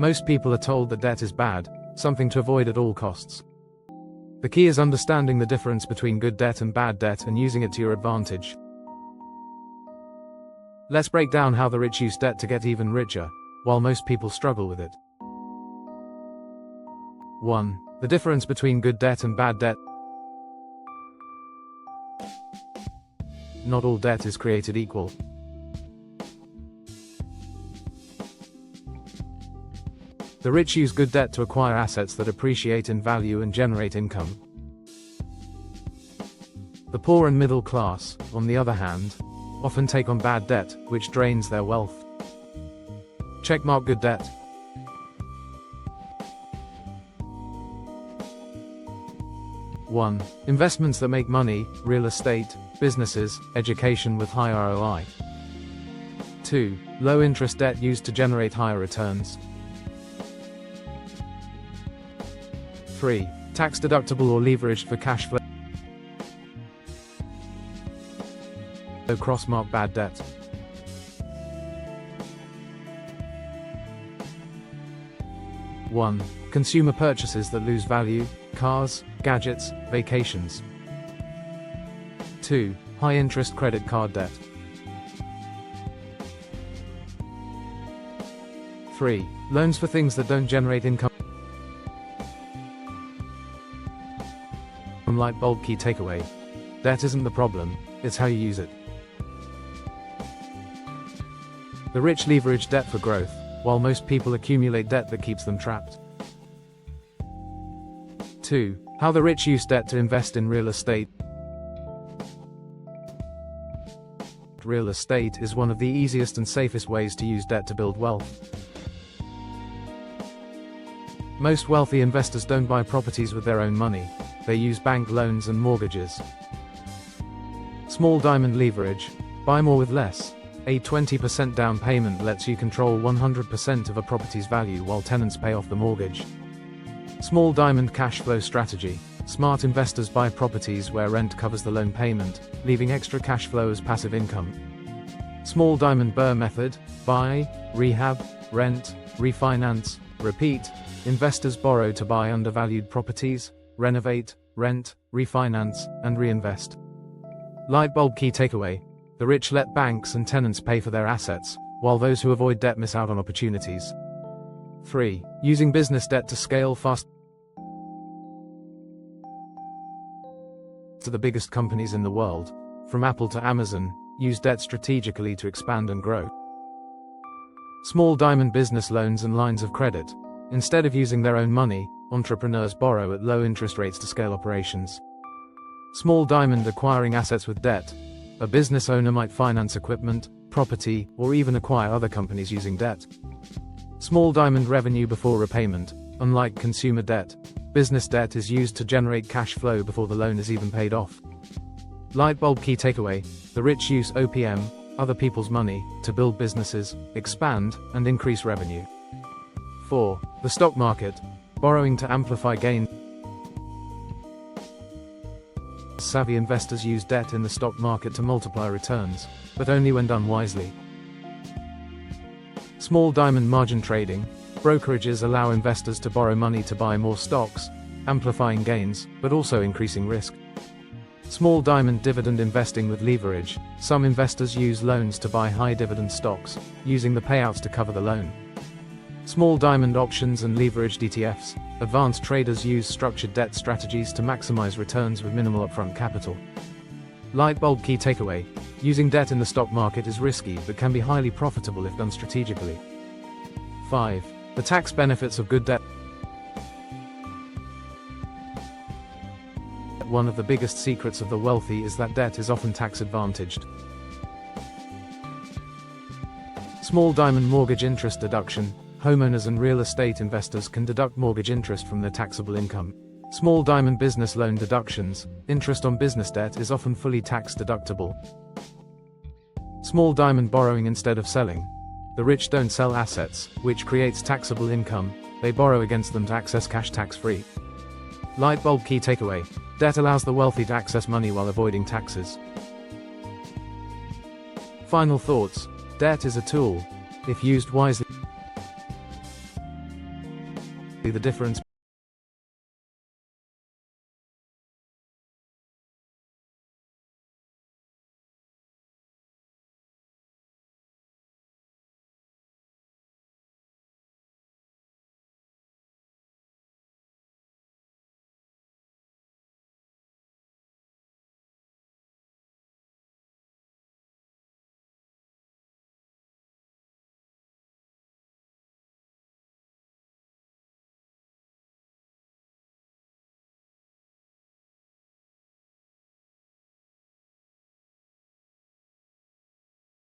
Most people are told that debt is bad, something to avoid at all costs. The key is understanding the difference between good debt and bad debt and using it to your advantage. Let's break down how the rich use debt to get even richer, while most people struggle with it. 1. The difference between good debt and bad debt. Not all debt is created equal. The rich use good debt to acquire assets that appreciate in value and generate income. The poor and middle class, on the other hand, often take on bad debt, which drains their wealth. Checkmark good debt. One. Investments that make money, real estate, businesses, education with high ROI. 2. Low interest debt used to generate higher returns. 3. Tax deductible or leveraged for cash flow. Crossmark bad debt. 1. Consumer purchases that lose value, cars, gadgets, vacations. 2. High interest credit card debt. 3. Loans for things that don't generate income. Light bulb key takeaway. Debt isn't the problem, it's how you use it. The rich leverage debt for growth, while most people accumulate debt that keeps them trapped. 2. How the rich use debt to invest in real estate. Real estate is one of the easiest and safest ways to use debt to build wealth. Most wealthy investors don't buy properties with their own money, they use bank loans and mortgages. Small diamond leverage, buy more with less. A 20% down payment lets you control 100% of a property's value while tenants pay off the mortgage. Small diamond cash flow strategy, smart investors buy properties where rent covers the loan payment, leaving extra cash flow as passive income. Small diamond Burr method, buy, rehab, rent, refinance, repeat. Investors borrow to buy undervalued properties, renovate, rent, refinance, and reinvest. Light bulb key takeaway. The rich let banks and tenants pay for their assets, while those who avoid debt miss out on opportunities. 3. Using business debt to scale fast. To the biggest companies in the world, from Apple to Amazon, use debt strategically to expand and grow. Small diamond business loans and lines of credit. Instead of using their own money, entrepreneurs borrow at low interest rates to scale operations. Small diamond acquiring assets with debt. A business owner might finance equipment, property, or even acquire other companies using debt. Small diamond revenue before repayment. Unlike consumer debt, business debt is used to generate cash flow before the loan is even paid off. Light bulb key takeaway. The rich use OPM, other people's money, to build businesses, expand, and increase revenue. 4. The stock market. Borrowing to amplify gain. Savvy investors use debt in the stock market to multiply returns, but only when done wisely. Small diamond margin trading. Brokerages allow investors to borrow money to buy more stocks, amplifying gains, but also increasing risk. Small diamond dividend investing with leverage. Some investors use loans to buy high dividend stocks, using the payouts to cover the loan. Small diamond options and leveraged ETFs. Advanced traders use structured debt strategies to maximize returns with minimal upfront capital. Light bulb key takeaway. Using debt in the stock market is risky but can be highly profitable if done strategically. 5. The tax benefits of good debt. One of the biggest secrets of the wealthy is that debt is often tax advantaged. Small diamond mortgage interest deduction. Homeowners and real estate investors can deduct mortgage interest from their taxable income. Small diamond business loan deductions. Interest on business debt is often fully tax deductible. Small diamond borrowing instead of selling. The rich don't sell assets, which creates taxable income, they borrow against them to access cash tax-free. Light bulb key takeaway. Debt allows the wealthy to access money while avoiding taxes. Final thoughts. Debt is a tool. If used wisely, The difference